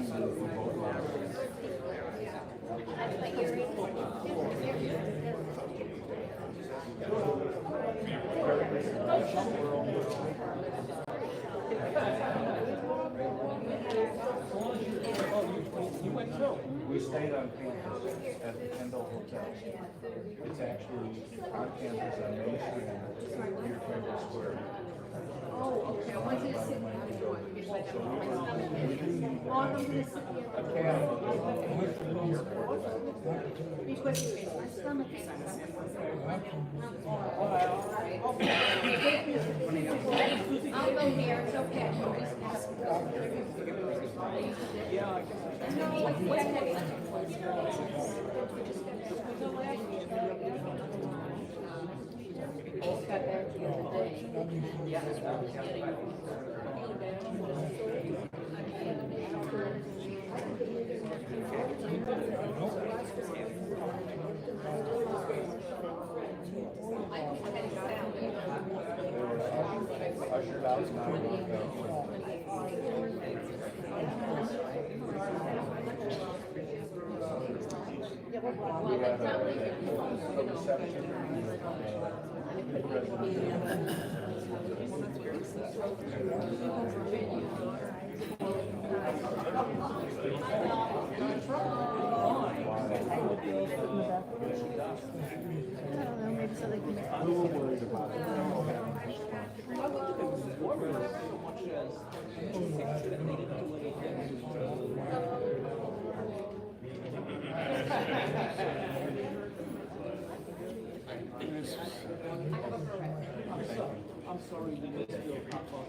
We stayed on campus at the Kendall Hotel. It's actually on campus on Main Street near Kendall Square. Oh, okay. I wanted to sit down. Because my stomach is I'll go here, it's okay. Ushered out not long ago. We had a reception. We were worried about it. I'm sorry, we missed your pop-up.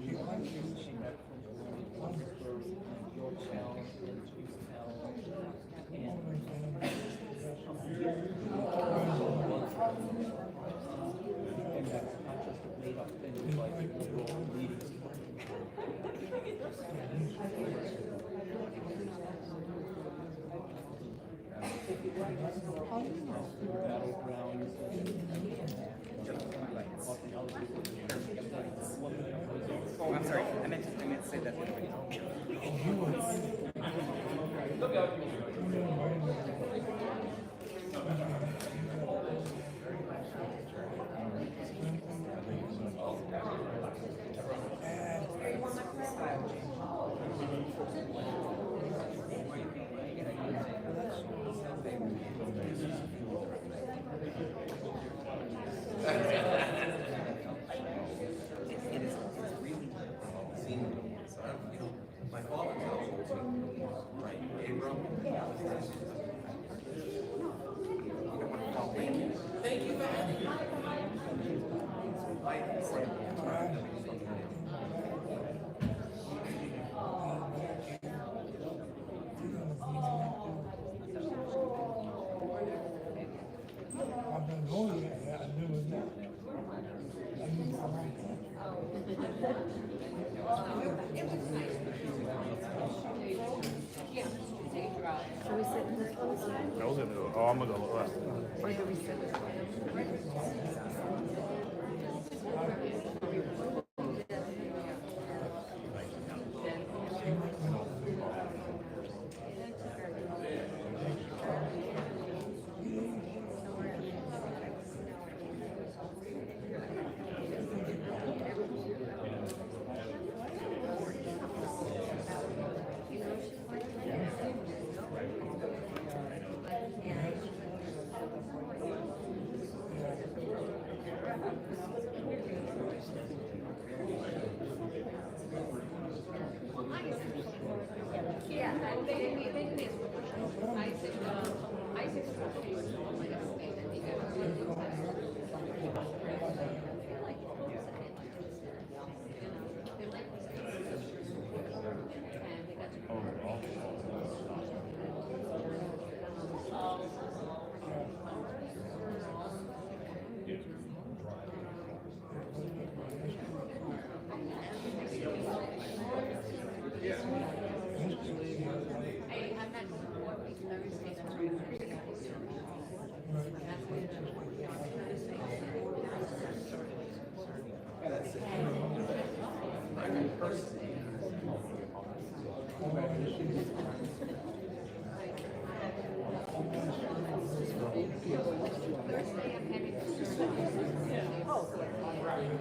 You got it. You might want to Oh, I'm sorry. I meant to say that. My father's household, right, Abram. Thank you for having me. I've been going there, I knew it now. I knew the right thing. Shall we sit in this one side? I was gonna go, oh, I'm gonna go left. Or do we sit this way?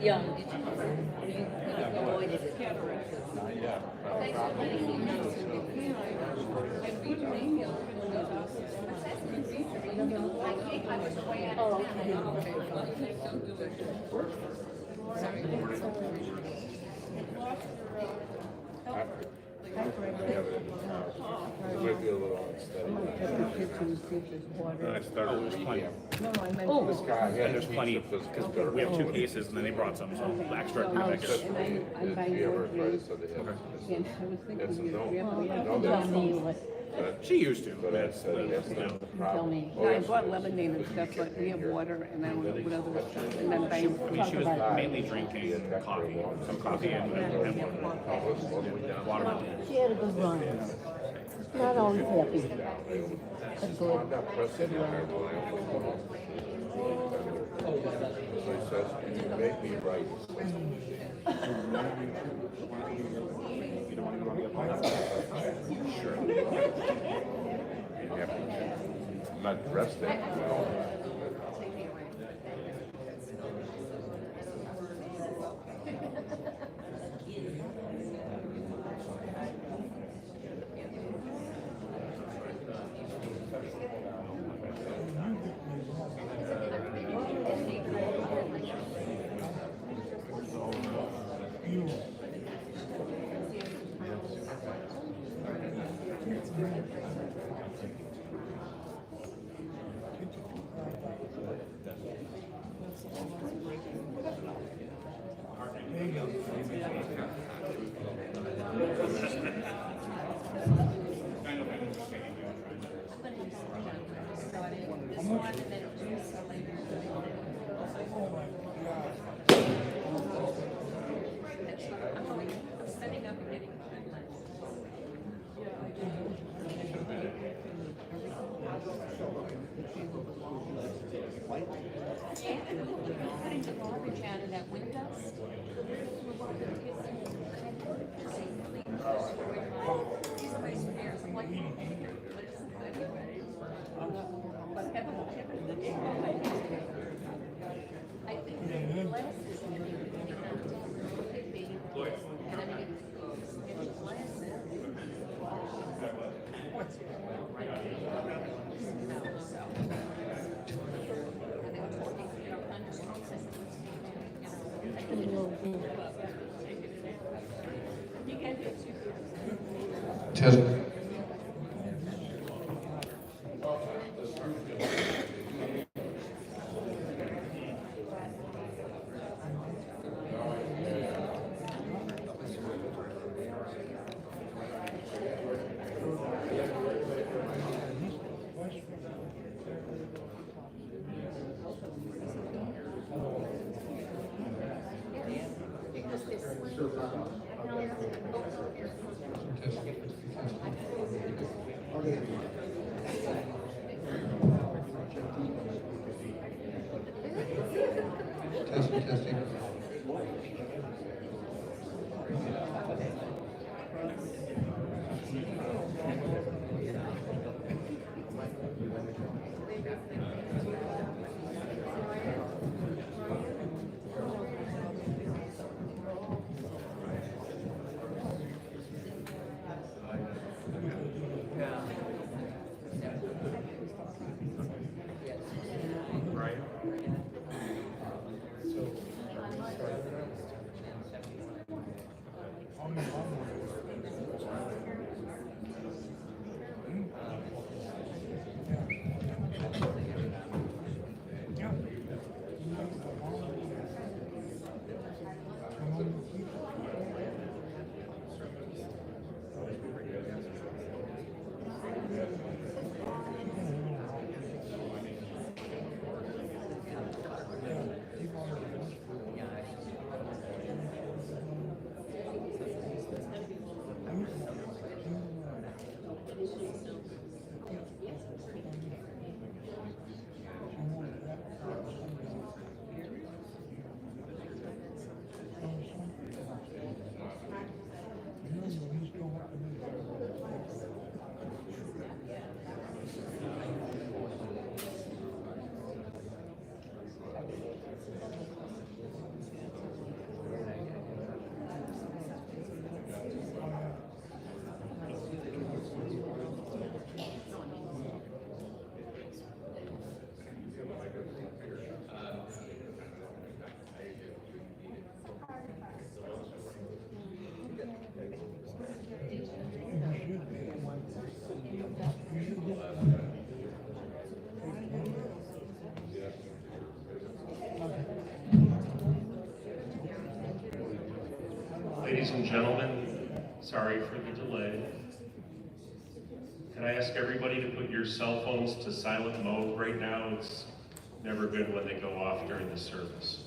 Yeah, you avoided it. Not yet. Oh, It might be a little unsteady. I started with plenty. Oh, This guy, yeah, there's plenty, because we have two cases, and then they brought some, so extra. If you ever try to send it in, it's a no. tell me what, She used to, But but I it's, said, that's you not know. the tell problem. me. No, I bought lemonade and stuff, but we have water and I don't know what other stuff, and then I mean, she was mainly drinking coffee, some coffee and water. She had a good run. Not always happy, but I'm good. not pressing it, I will. So he says, you make me right. Sure. You have to, I'm not dressed that well. Putting the garbage out of that window. I think the glasses could be, and I mean, if the glasses. Test. Because this and gentlemen, sorry for the delay. Can I ask everybody to put your cell phones to silent mode right now? It's never good when they go off during the service.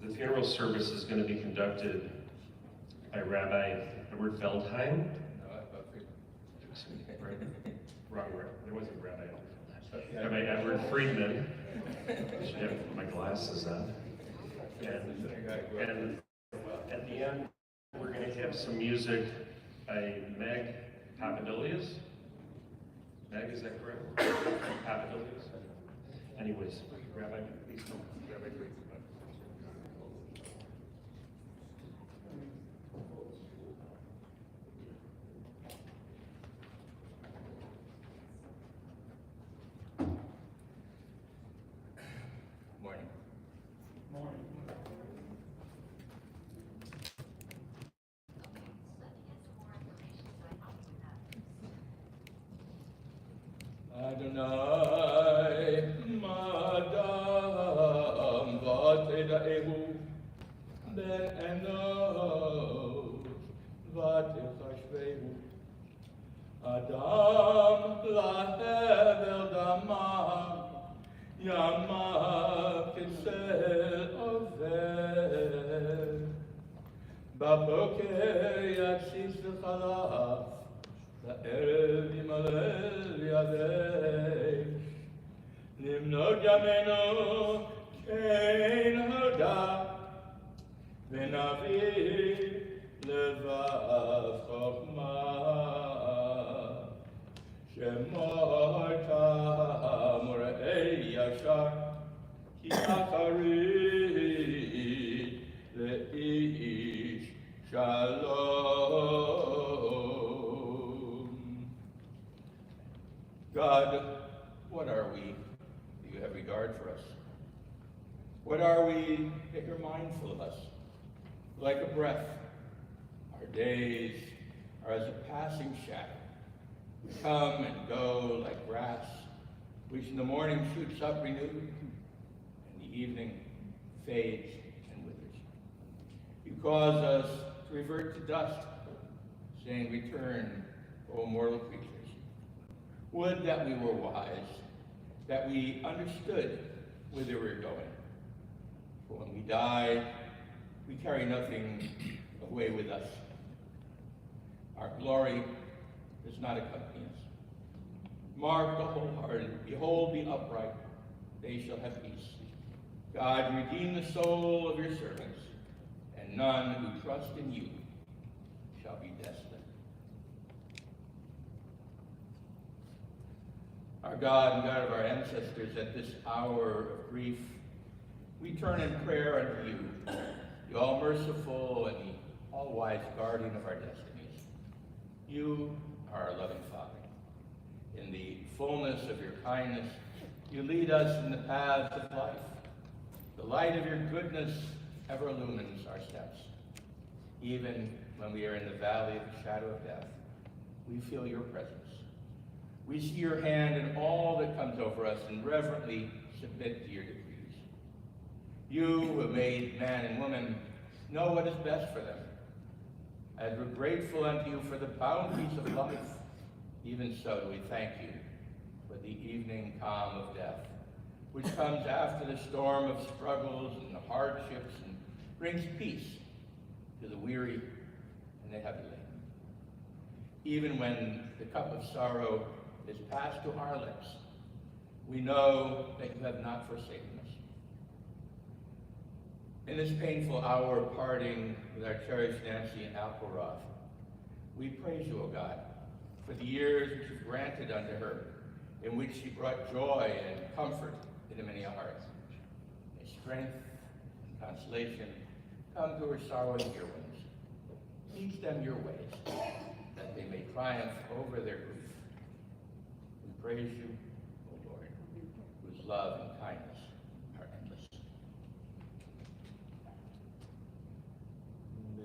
The funeral service is going to be conducted by Rabbi Edward Feldheim. Wrong, there wasn't Rabbi Edward. Rabbi Edward Friedman. I should have my glasses on. And at the end, we're going to have some music by Meg Papadilias. Meg, is that correct? Papadilias? Anyways, Rabbi, please come. Rabbi Friedman. Adonai, Madam, Vateda Ehu, Ben Enos, Vatechashvehu, Adam, Lahevel Damam, Yamav Kisel Ovel, Baboker Yatsis V'Chalaf, La'erev Yimalel Yadesh, Nimnod Yamenu Kein Hoda, V'navi Levav Chokhmah, Shemorta Morei Yashar, Ki Acharit Le'ish Shalom. God, what are we that you have regard for us? What are we that you're mindful of us? Like a breath, our days are as a passing shadow. We come and go like grass, which in the morning shoots up renewed, and the evening fades and withers. You cause us to revert to dust, saying, return, O mortal creatures. Would that we were wise, that we understood whither we're going. For when we die, we carry nothing away with us. Our glory does not accompany us. Mark the wholehearted, behold the upright, they shall have peace. God, redeem the soul of your servants, and none who trust in you shall be desolate. Our God and God of our ancestors, at this hour of grief, we turn in prayer unto you, the all-merciful and the all-wise guardian of our destinies. You are our loving Father. In the fullness of your kindness, you lead us in the paths of life. The light of your goodness ever illumines our steps. Even when we are in the valley of the shadow of death, we feel your presence. We see your hand in all that comes over us and reverently submit to your decrees. You who have made man and woman know what is best for them. As we're grateful unto you for the bounties of life, even so do we thank you for the evening calm of death, which comes after the storm of struggles and the hardships and brings peace to the weary and the heavy laden. Even when the cup of sorrow is passed to our lips, we know that you have not forsaken us. In this painful hour of parting with our cherished Nancy and Apfelroth, we praise you, O God, for the years which you've granted unto her, in which she brought joy and comfort into many a heart. May strength and consolation come to her sorrowing dear ones. Teach them your ways, that they may triumph over their grief. We praise you, O Lord, whose love and kindness are endless.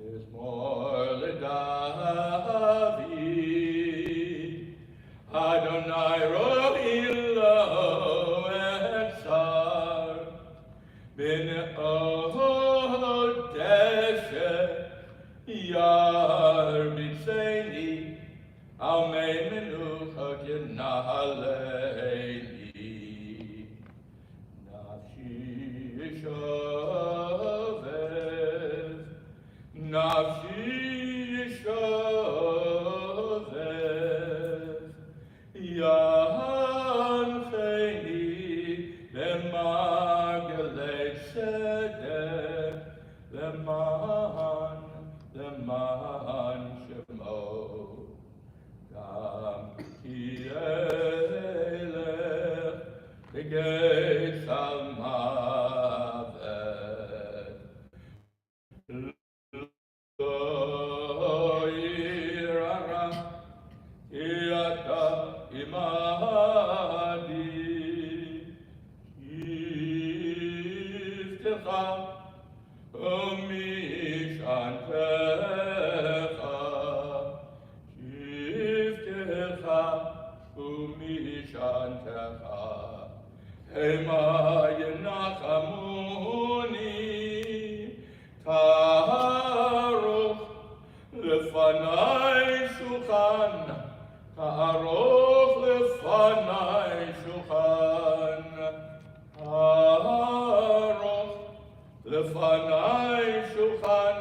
There's more David, Adonai Rohi Lo Etzah. bin odeshe yar bitseni al mei menucha genaleini nafshi yishovev nafshi yishovev yan cheni lemagele sedek leman shemo gam kielech begeis al mavet lo irara iata imadi iftecha umishantecha iftecha umishantecha hema yenachamuni taruch lefanai shulchan taruch lefanai shulchan taruch lefanai shulchan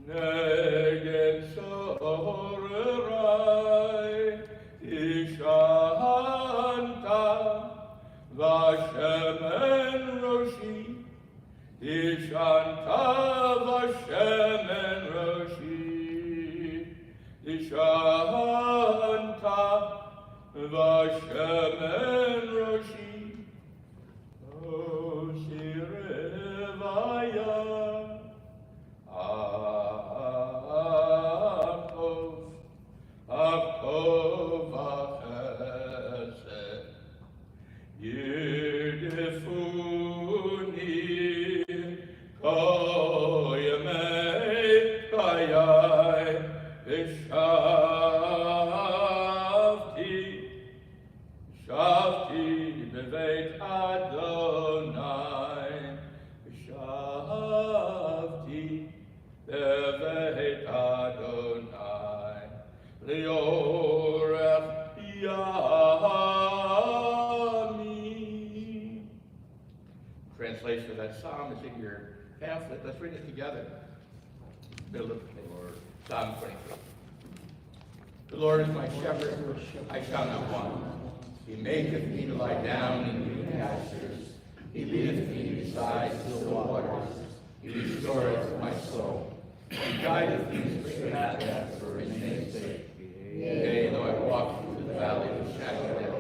neged sorerai ishanta vashemen roshi ishanta vashemen roshi ishanta vashemen roshi Oshirevaya Akov Achesed Yidifuni Koyemei Kayai Shavti beveit Adonai Shavti beveit Adonai Liorech Yami. Translation of that psalm is in your pamphlet. Let's read it together. Middle of Psalm 23. The Lord is my shepherd, I shall not want. He maketh me to lie down in green pastures. He leadeth me beside still waters. He restoreth my soul. He guideth me in straight paths for his name's sake. Yea, though I walk through the valley of the shadow of death,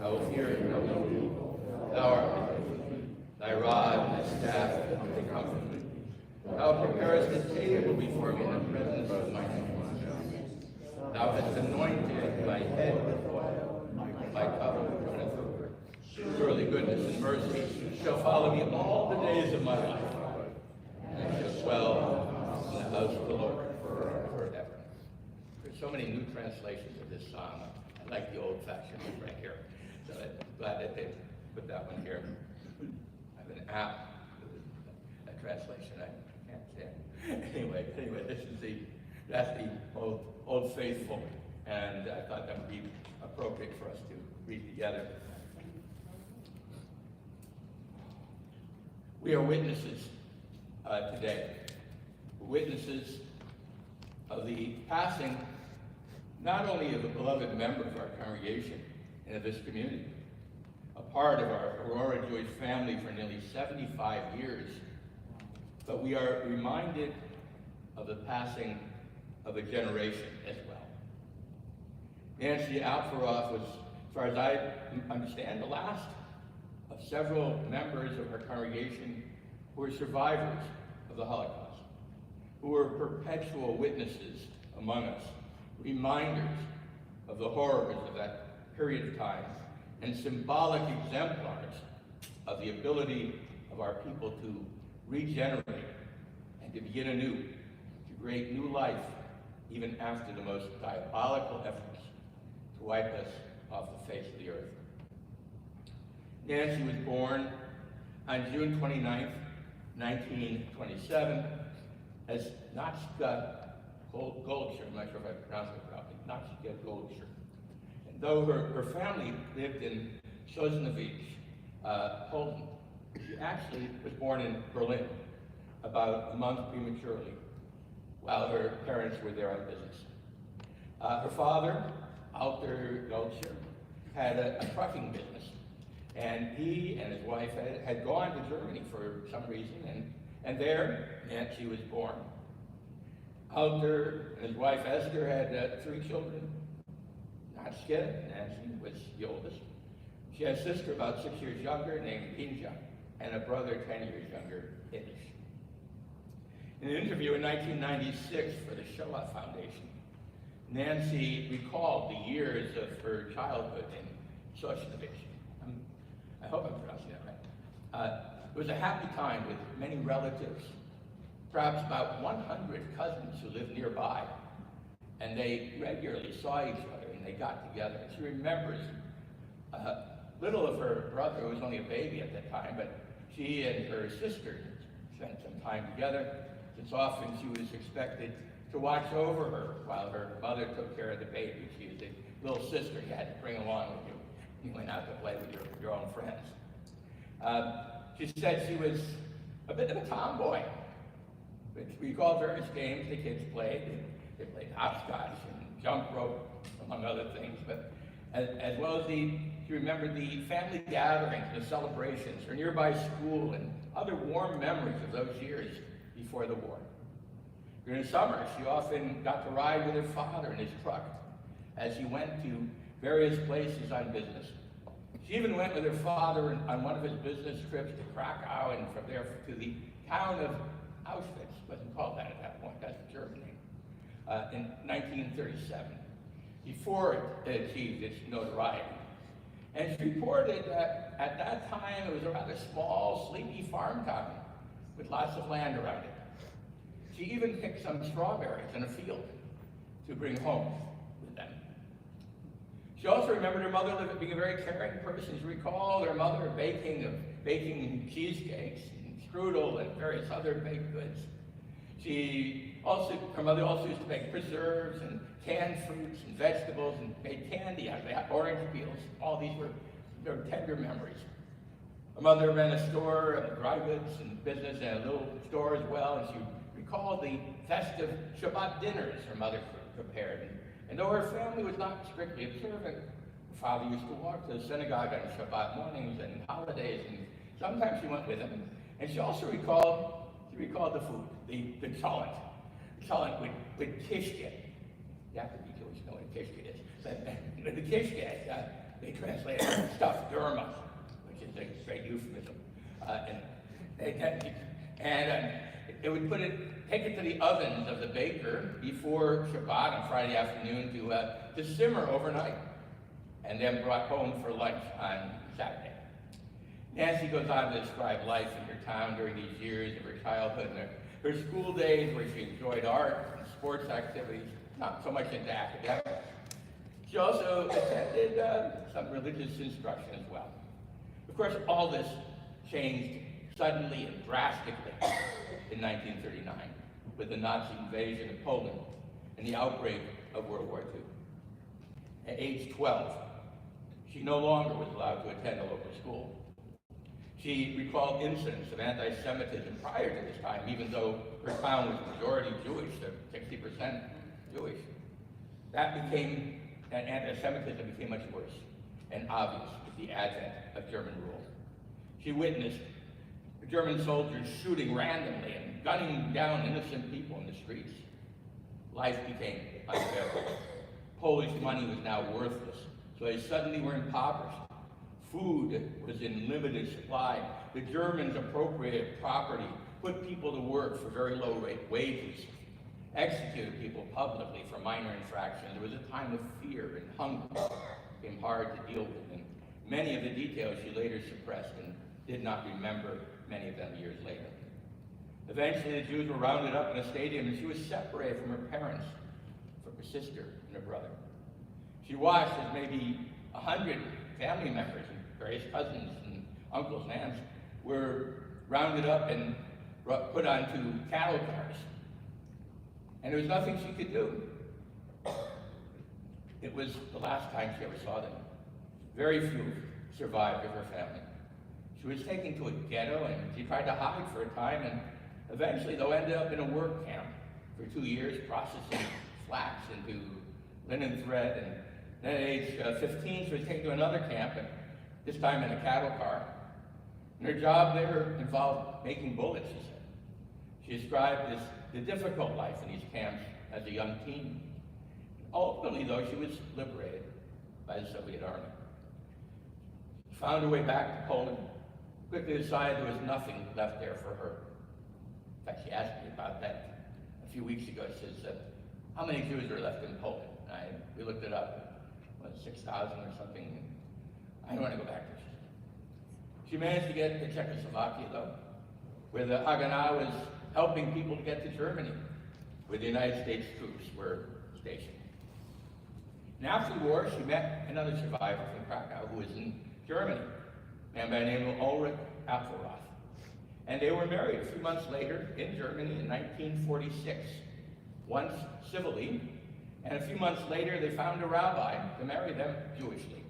I will fear no evil. Thou art with me. Thy rod and thy staff, they comfort me. Thou preparest a table before me in the presence of my enemies. Thou hast anointed my head with oil, my cup runneth over. Surely goodness and mercy shall follow me all the days of my life, and I shall dwell in the house of the Lord forever. There's so many new translations of this psalm. I like the old-fashioned one right here. So I'm glad that they put that one here. I have an app with that translation. I can't stand. Anyway, that's the old faithful, and I thought that would be appropriate for us to read together. We are witnesses today, witnesses of the passing not only of a beloved member of our congregation and of this community, a part of our Aurora Jewish family for nearly 75 years, but we are reminded of the passing of a generation as well. Nancy Apfelroth was, as far as I understand, the last of several members of her congregation who were survivors of the Holocaust, who were perpetual witnesses among us, reminders of the horrors of that period of time, and symbolic exemplars of the ability of our people to regenerate and to begin anew, to create new life, even after the most diabolical efforts to wipe us off the face of the earth. Nancy was born On June 29th, 1927, as Natska Goldshire, I'm not sure if I pronounced it properly, Natska Goldshire. And though her family lived in Sosnowiec, Poland, she actually was born in Berlin, about a month prematurely, while her parents were there on business. Her father, Alter Goldshire, had a trucking business, and he and his wife had gone to Germany for some reason, and there Nancy was born. Alter and his wife Esther had 3 children. Natska, Nancy, was the oldest. She had a sister about 6 years younger named Inja, and a brother 10 years younger, Inish. In an interview in 1996 for the Shoah Foundation, Nancy recalled the years of her childhood in Sosnowiec. I hope I'm pronouncing that right. It was a happy time with many relatives, perhaps about 100 cousins who lived nearby, and they regularly saw each other and they got together. She remembers little of her brother, who was only a baby at that time, but she and her sister spent some time together, since often she was expected to watch over her while her mother took care of the baby. She was the little sister you had to bring along with you. You went out to play with your own friends. She said she was a bit of a tomboy. But we recall various games the kids played. They played hopscotch and jump rope, among other things. But as well as she remembered the family gatherings, the celebrations, her nearby school, and other warm memories of those years before the war. During the summer, she often got to ride with her father in his truck as he went to various places on business. She even went with her father on one of his business trips to Krakow, and from there to the town of Auschwitz. Wasn't called that at that point, that's the German name, in 1937, before it achieved its notoriety. And she reported that at that time it was a rather small, sleepy farm town with lots of land around it. She even picked some strawberries in a field to bring home with them. She also remembered her mother being a very caring person. She recalled her mother baking cheesecakes and strudel and various other baked goods. Her mother also used to make preserves and canned fruits and vegetables and made candy out of orange peels. All these were very tender memories. Her mother ran a store of dry goods and business and a little store as well, and she recalled the festive Shabbat dinners her mother prepared. And though her family was not strictly observant, her father used to walk to the synagogue on Shabbat mornings and holidays, and sometimes she went with him. And she also recalled the food, the cholent. Cholent with kishke. You have to be Jewish to know what a kishke is. But the kishke, they translate it stuffed durma, which is a great euphemism. They would take it to the ovens of the baker before Shabbat on Friday afternoon to simmer overnight, and then brought home for lunch on Saturday. Nancy goes on to describe life in her town during these years of her childhood and her school days where she enjoyed art and sports activities, not so much into academics. She also attended some religious instruction as well. Of course, all this changed suddenly and drastically in 1939 with the Nazi invasion of Poland and the outbreak of World War II. At age 12, she no longer was allowed to attend a local school. She recalled incidents of anti-Semitism prior to this time, even though her town was majority Jewish, 60% Jewish. And anti-Semitism became much worse and obvious with the advent of German rule. She witnessed the German soldiers shooting randomly and gunning down innocent people in the streets. Life became unbearable. Polish money was now worthless, so they suddenly were impoverished. Food was in limited supply. The Germans appropriated property, put people to work for very low wages, executed people publicly for minor infractions. There was a time of fear and hunger. It became hard to deal with, and many of the details she later suppressed and did not remember many of them years later. Eventually, the Jews were rounded up in a stadium, and she was separated from her parents, from her sister and her brother. She watched as maybe 100 family members and various cousins and uncles and aunts were rounded up and put onto cattle cars. And there was nothing she could do. It was the last time she ever saw them. Very few survived of her family. She was taken to a ghetto and she tried to hide for a time, and eventually though ended up in a work camp for 2 years processing flax into linen thread. And then at age 15 she was taken to another camp, and this time in a cattle car. And her job there involved making bullets, she said. She described the difficult life in these camps as a young teen. Ultimately, though, she was liberated by the Soviet army. She found her way back to Poland, quickly decided there was nothing left there for her. In fact, she asked me about that a few weeks ago. She says, how many Jews are left in Poland? We looked it up, 6,000 or something. I don't want to go back there. She managed to get to Czechoslovakia, though, where the Haganah was helping people to get to Germany, where the United States troops were stationed. And after the war, she met another survivor from Krakow who was in Germany, a man by the name of Ulrich Apfelroth. And they were married a few months later in Germany in 1946, once civilly, and a few months later they found a rabbi to marry them Jewishly.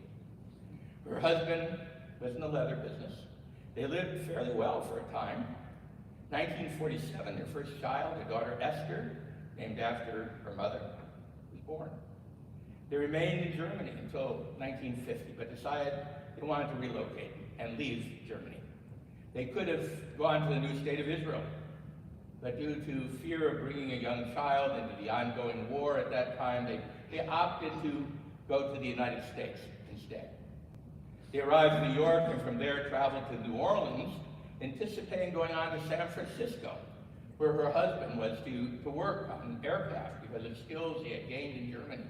Her husband was in the leather business. They lived fairly well for a time. 1947, their first child, their daughter Esther, named after her mother, was born. They remained in Germany until 1950, but decided they wanted to relocate and leave Germany. They could have gone to the new state of Israel, but due to fear of bringing a young child into the ongoing war at that time, they opted to go to the United States instead. They arrived in New York and from there traveled to New Orleans, anticipating going on to San Francisco, where her husband was to work on aircraft because of skills he had gained in Germany.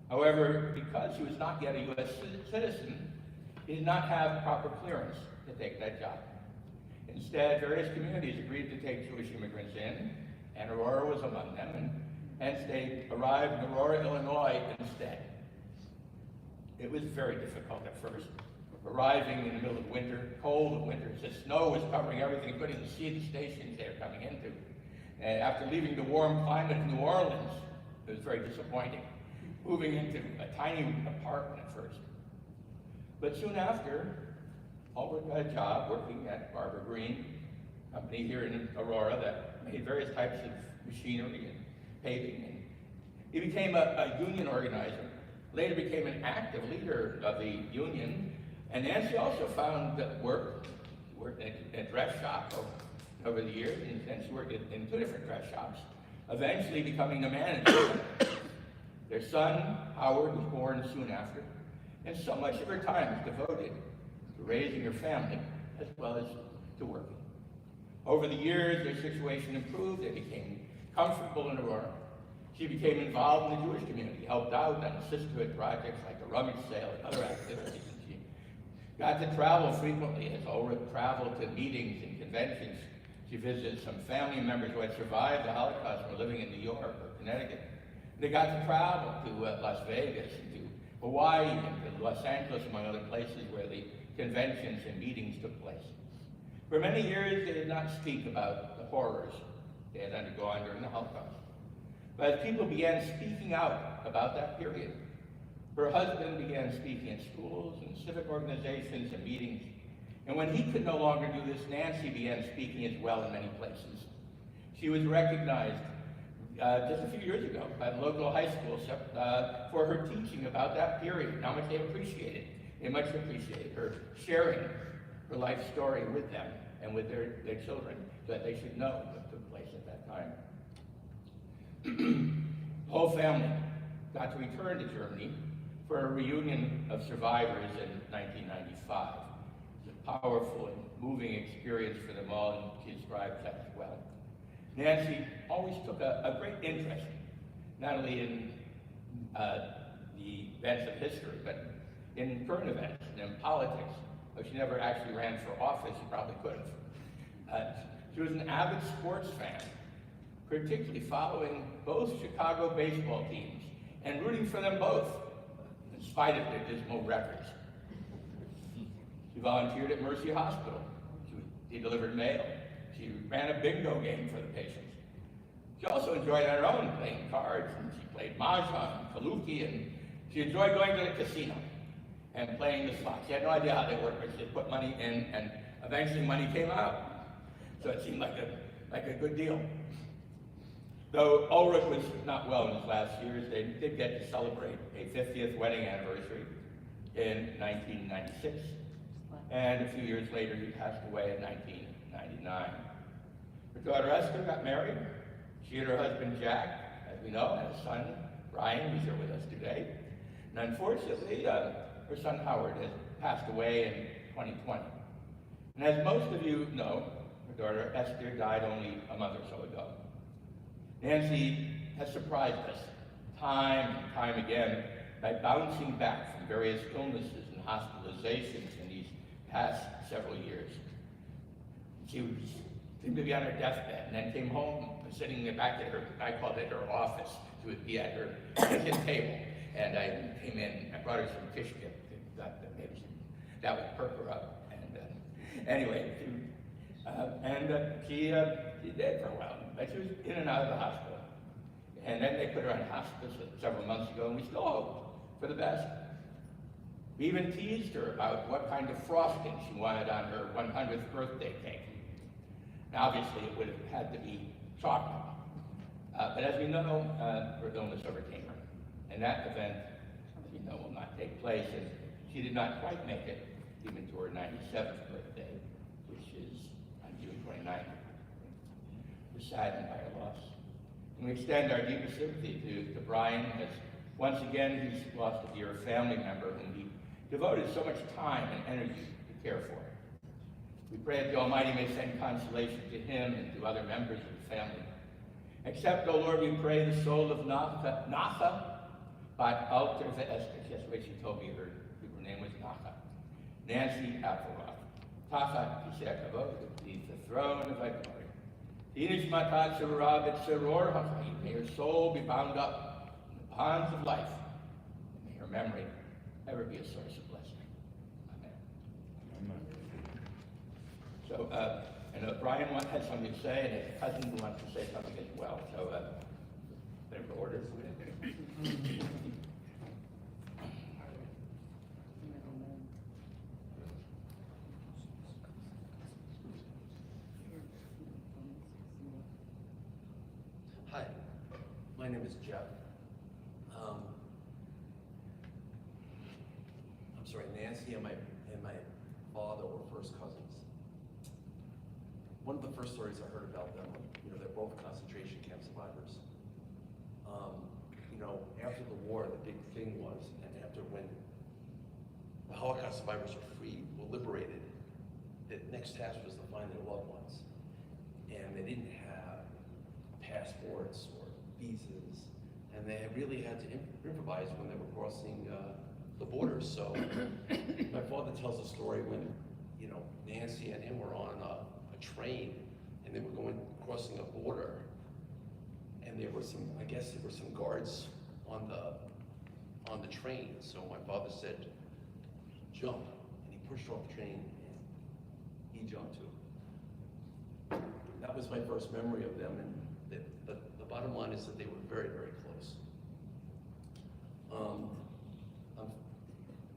However, because he was not yet a U.S. citizen, he did not have proper clearance to take that job. Instead, various communities agreed to take Jewish immigrants in, and Aurora was among them, and hence they arrived in Aurora, Illinois instead. It was very difficult at first, arriving in the middle of winter, cold of winter. The snow was covering everything, couldn't even see the stations they were coming into. And after leaving the warm climate of New Orleans, it was very disappointing, moving into a tiny apartment at first. But soon after, Ulrich got a job working at Barbara Green, a company here in Aurora that made various types of machinery and paving. And he became a union organizer, later became an active leader of the union. And Nancy also found work. She worked in a dress shop over the years, and she worked in 2 different dress shops, eventually becoming the manager. Their son, Howard, was born soon after, and so much of her time was devoted to raising her family as well as to working. Over the years, their situation improved. They became comfortable in Aurora. She became involved in the Jewish community, helped out on sisterhood projects like the rummage sale and other activities. And she got to travel frequently as Ulrich traveled to meetings and conventions. She visited some family members who had survived the Holocaust and were living in New York or Connecticut. They got to travel to Las Vegas and to Hawaii and to Los Angeles, among other places where the conventions and meetings took place. For many years, they did not speak about the horrors they had undergone during the Holocaust. But as people began speaking out about that period, her husband began speaking in schools and civic organizations and meetings. And when he could no longer do this, Nancy began speaking as well in many places. She was recognized just a few years ago by the local high school for her teaching about that period and how much they appreciated. They much appreciated her sharing her life story with them and with their children so that they should know what took place at that time. The whole family got to return to Germany for a reunion of survivors in 1995. It was a powerful and moving experience for them all, and she described that as well. Nancy always took a great interest, not only in the events of history, but in current events and in politics. Though she never actually ran for office, she probably could have. She was an avid sports fan, particularly following both Chicago baseball teams and rooting for them both, in spite of their dismal records. She volunteered at Mercy Hospital. She delivered mail. She ran a bingo game for the patients. She also enjoyed on her own playing cards, and she played mahjong, kaluki, and she enjoyed going to the casino and playing the slots. She had no idea how they worked, but she had put money in, and eventually money came out. So it seemed like a good deal. Though Ulrich was not well in his last years, they did get to celebrate a 50th wedding anniversary in 1996. And a few years later, he passed away in 1999. Her daughter Esther got married. She and her husband Jack, as we know, had a son, Brian, who's here with us today. And unfortunately, her son Howard has passed away in 2020. And as most of you know, her daughter Esther died only a month or so ago. Nancy has surprised us time and time again by bouncing back from various illnesses and hospitalizations in these past several years. She seemed to be on her deathbed and then came home, sitting back at her, I called it her office. She would be at her kitchen table. And I came in, I brought her some fish dip, thought that maybe that would perk her up. And anyway, she did for a while, but she was in and out of the hospital. And then they put her on hospice several months ago, and we still hope for the best. We even teased her about what kind of frosting she wanted on her 100th birthday cake. Now, obviously, it would have had to be chocolate. But as we know, her illness overcame her. And that event, as we know, will not take place, and she did not quite make it even to her 97th birthday, which is on June 29th. We're saddened by her loss. And we extend our deepest sympathy to Brian, as once again he's lost a dear family member whom he devoted so much time and energy to care for. We pray that the Almighty may send consolation to him and to other members of the family. Accept, O Lord, we pray, the soul of Natha, but alter the Esther. That's the way she told me her name was Natha. Nancy Apfelroth. Tacha Tisekavo, beneath the throne of thy glory. Inish matat surah et suror hachayim. May her soul be bound up in the bonds of life. And may her memory ever be a source of blessing. Amen. Amen. So, I know Brian had something to say, and his cousin wants to say something as well. So, they're for orders. Hi, my name is Jeff. I'm sorry, Nancy and my father were first cousins. One of the first stories I heard about them, they're both concentration camp survivors. After the war, the big thing was, and after when the Holocaust survivors were freed, were liberated, the next task was to find their loved ones. And they didn't have passports or visas, and they really had to improvise when they were crossing the borders. So my father tells a story when, Nancy and him were on a train, and they were crossing a border, and there were some guards on the train. So my father said, jump, and he pushed off the train, and he jumped too. That was my first memory of them, and the bottom line is that they were very, very close.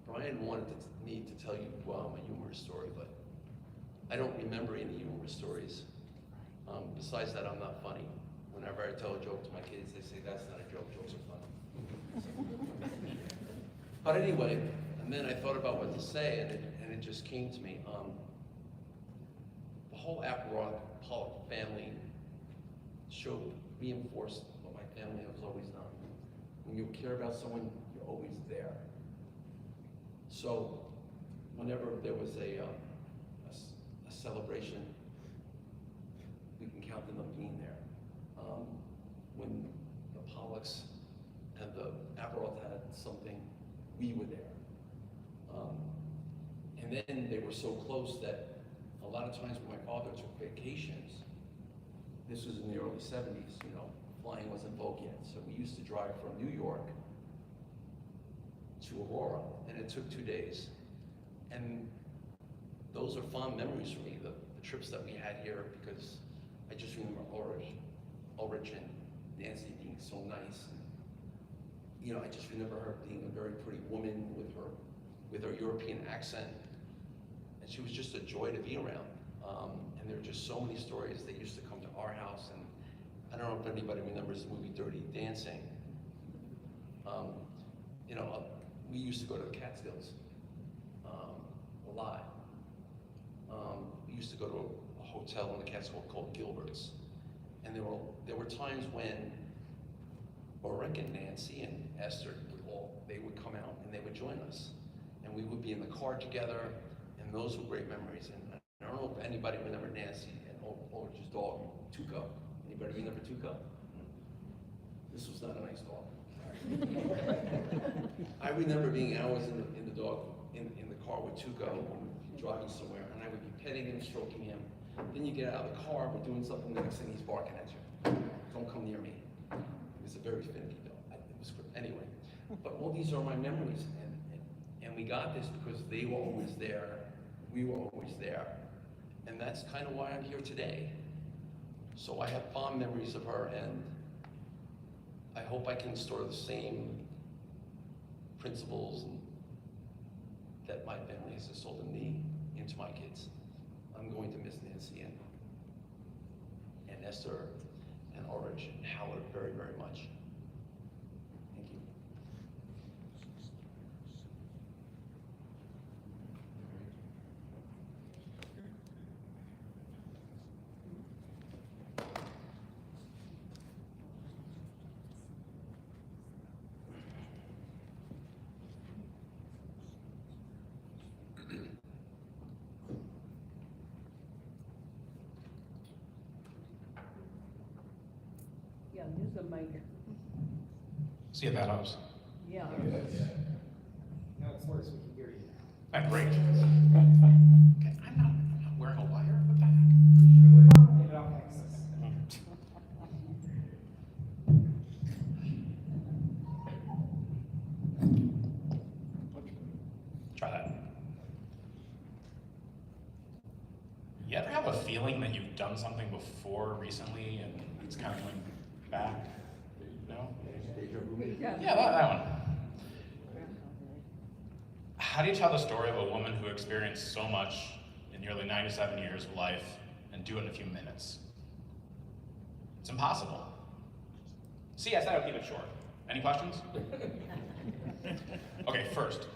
Brian wanted me to tell you my humorous story, but I don't remember any humorous stories. Besides that, I'm not funny. Whenever I tell a joke to my kids, they say, that's not a joke, jokes are funny. But anyway, and then I thought about what to say, and it just came to me. The whole Apfelroth Pollock family reinforced what my family has always done. When you care about someone, you're always there. So whenever there was a celebration, we can count on them being there. When the Pollocks and the Apfelroth had something, we were there. And then they were so close that a lot of times when my father took vacations, this was in the early 70s, flying wasn't vogue yet. So we used to drive from New York to Aurora, and it took 2 days. And those are fond memories for me. The trips that we had here, because I just remember Ulrich and Nancy being so nice. You know, I just remember her being a very pretty woman with her European accent, and she was just a joy to be around. And there were just so many stories. They used to come to our house, and I don't know if anybody remembers the movie Dirty Dancing. You know, we used to go to the Catskills a lot. We used to go to a hotel in the Catskills called Gilbert's, and there were times when Ulrich and Nancy and Esther they would come out and they would join us, and we would be in the car together, and those were great memories. And I don't know if anybody remember Nancy and Ulrich's dog, Tuco. Anybody remember Tuco? This was not a nice dog. I remember being hours in the car with Tuco when we'd be driving somewhere, and I would be petting him, stroking him. Then you get out of the car, we're doing something, the next thing he's barking at you. Don't come near me. He was a very finicky dog. It was anyway. But all these are my memories, and we got this because they were always there, we were always there, and that's kind of why I'm here today. So I have fond memories of her, and I hope I can store the same principles that my family has instilled in me into my kids. I'm going to miss Nancy and Esther and Ulrich and Howard very, very much. Thank you. Yeah, use the mic. See if that helps. Yeah. Now it's worse, we can hear you. That's great. Okay, I'm not wearing a wire. What the heck? Get it off access. Try that. You ever have a feeling that you've done something before recently and it's kind of coming back? No? Yeah, that one. How do you tell the story of a woman who experienced so much in nearly 97 years of life and do it in a few minutes? It's impossible. See, I said I would keep it short. Any questions? Okay, first,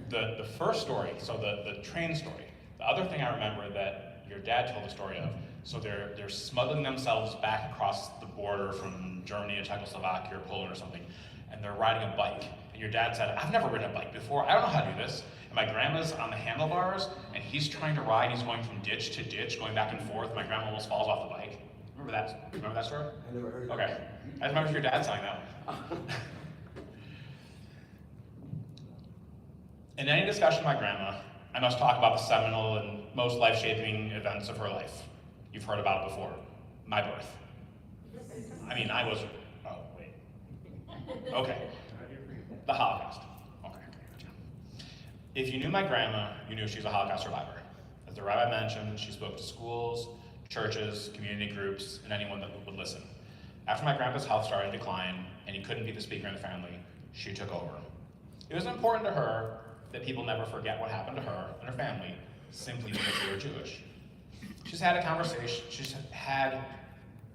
the first story, so the train story. The other thing I remember that your dad told the story of, so they're smuggling themselves back across the border from Germany to Czechoslovakia or Poland or something, and they're riding a bike. And your dad said, I've never ridden a bike before, I don't know how to do this. And my grandma's on the handlebars, and he's trying to ride, he's going from ditch to ditch, going back and forth. My grandma almost falls off the bike. Remember that story? I never heard of Okay. I remember your dad telling that one. In any discussion with my grandma, I must talk about the seminal and most life-shaping events of her life. You've heard about it before. My birth. I mean, I was, oh, wait. Okay. The Holocaust. Okay, gotcha. If you knew my grandma, you knew she's a Holocaust survivor. As the rabbi mentioned, she spoke to schools, churches, community groups, and anyone that would listen. After my grandpa's health started to decline, and he couldn't be the speaker in the family, she took over. It was important to her that people never forget what happened to her and her family simply because they were Jewish. She's had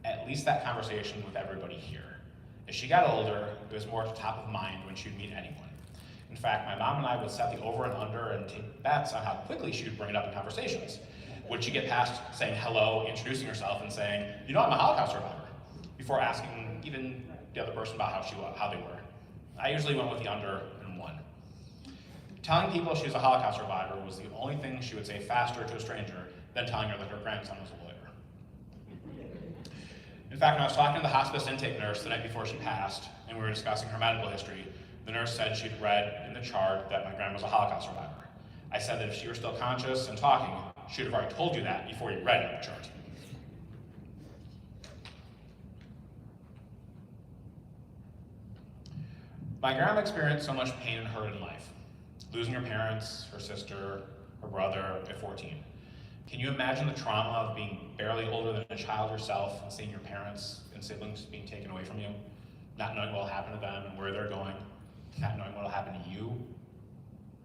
at least that conversation with everybody here. As she got older, it was more top of mind when she'd meet anyone. In fact, my mom and I would set the over and under and take bets on how quickly she would bring it up in conversations. Would she get past saying hello, introducing herself, and saying, you know, I'm a Holocaust survivor, before asking even the other person about how they were. I usually went with the under and won. Telling people she was a Holocaust survivor was the only thing she would say faster to a stranger than telling her that her grandson was a lawyer. In fact, when I was talking to the hospice intake nurse the night before she passed, and we were discussing her medical history, the nurse said she'd read in the chart that my grandma was a Holocaust survivor. I said that if she were still conscious and talking, she'd have already told you that before you read it in the chart. My grandma experienced so much pain and hurt in life, losing her parents, her sister, her brother at 14. Can you imagine the trauma of being barely older than a child yourself and seeing your parents and siblings being taken away from you, not knowing what will happen to them and where they're going, not knowing what will happen to you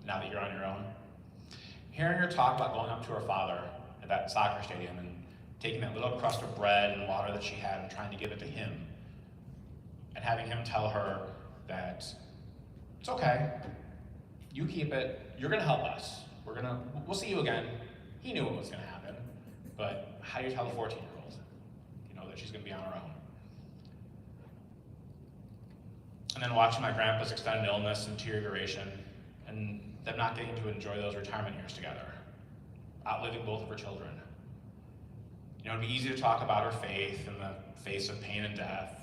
now that you're on your own? Hearing her talk about going up to her father at that soccer stadium and taking that little crust of bread and water that she had and trying to give it to him, and having him tell her that it's okay, you keep it, you're gonna help us, we'll see you again. He knew what was gonna happen, but how do you tell the 14-year-old, that she's gonna be on her own? And then watching my grandpa's extended illness and deterioration, and them not getting to enjoy those retirement years together, outliving both of her children. It'd be easy to talk about her faith in the face of pain and death,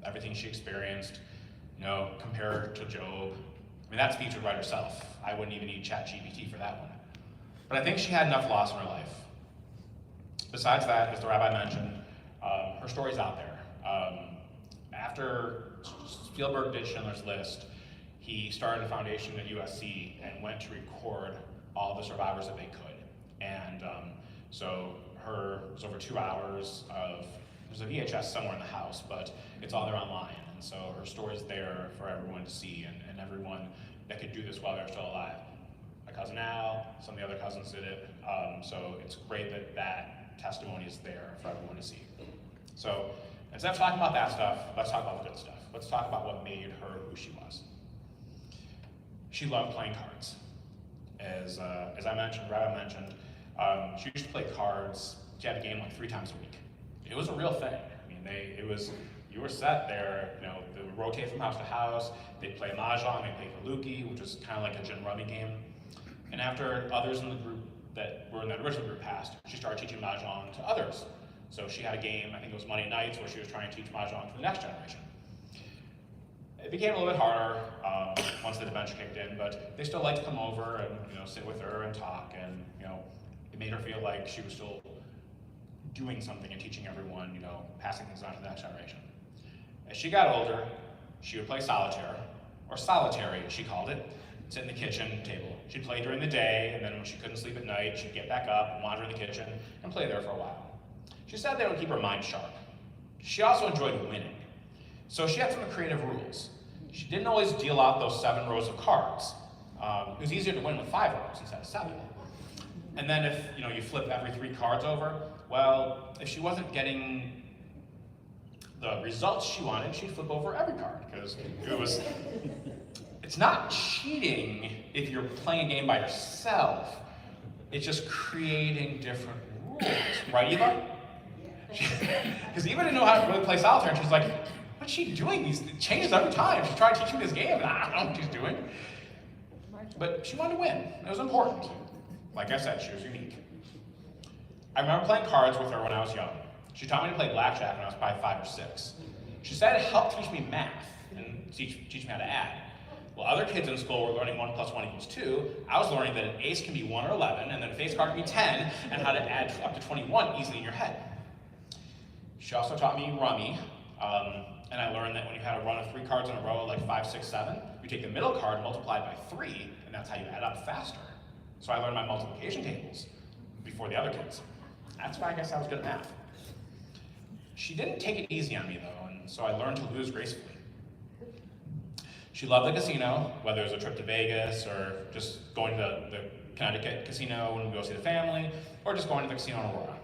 everything she experienced, compare her to Job. That speech would write herself. I wouldn't even need ChatGPT for that one. But I think she had enough loss in her life. Besides that, as the rabbi mentioned, her story's out there. After Spielberg did Schindler's List, he started a foundation at USC and went to record all the survivors that they could. And so it was over 2 hours of, there's a VHS somewhere in the house, but it's all there online. And so her story's there for everyone to see, and everyone that could do this while they're still alive. My cousin Al, some of the other cousins did it. So it's great that that testimony is there for everyone to see. So instead of talking about that stuff, let's talk about the good stuff. Let's talk about what made her who she was. She loved playing cards. As I mentioned, Rabbi mentioned, she used to play cards. She had a game like 3 times a week. It was a real thing. You were set there, they would rotate from house to house. They'd play Mahjong, they'd play Kaluki, which was kind of like a gin rummy game. And after others in the group that were in that original group passed, she started teaching Mahjong to others. So she had a game, I think it was Monday nights, where she was trying to teach Mahjong to the next generation. It became a little bit harder once the dementia kicked in, but they still liked to come over and sit with her and talk, and it made her feel like she was still doing something and teaching everyone, passing things on to the next generation. As she got older, she would play solitaire, or solitary, as she called it, sit in the kitchen table. She'd play during the day, and then when she couldn't sleep at night, she'd get back up and wander in the kitchen and play there for a while. She said that would keep her mind sharp. She also enjoyed winning. So she had some creative rules. She didn't always deal out those 7 rows of cards. It was easier to win with 5 rows instead of 7. And then if you flip every 3 cards over, well, if she wasn't getting the results she wanted, she'd flip over every card, because it's not cheating if you're playing a game by yourself. It's just creating different rules, right, Eva? Because Eva didn't know how to really play solitaire, and she's like, what's she doing? It changes every time. She's trying to teach me this game, and I don't know what she's doing. But she wanted to win. It was important. Like I said, she was unique. I remember playing cards with her when I was young. She taught me to play blackjack when I was probably 5 or 6. She said it helped teach me math and teach me how to add. While other kids in school were learning 1 + 1 = 2, I was learning that an ace can be 1 or 11, and then a face card can be 10, and how to add up to 21 easily in your head. She also taught me rummy, and I learned that when you had a run of 3 cards in a row, like 5, 6, 7, you take the middle card, multiply it by 3, and that's how you add up faster. So I learned my multiplication tables before the other kids. That's why I guess I was good at math. She didn't take it easy on me, though, and so I learned to lose gracefully. She loved the casino, whether it was a trip to Vegas or just going to the Connecticut casino when we go see the family, or just going to the casino in Aurora.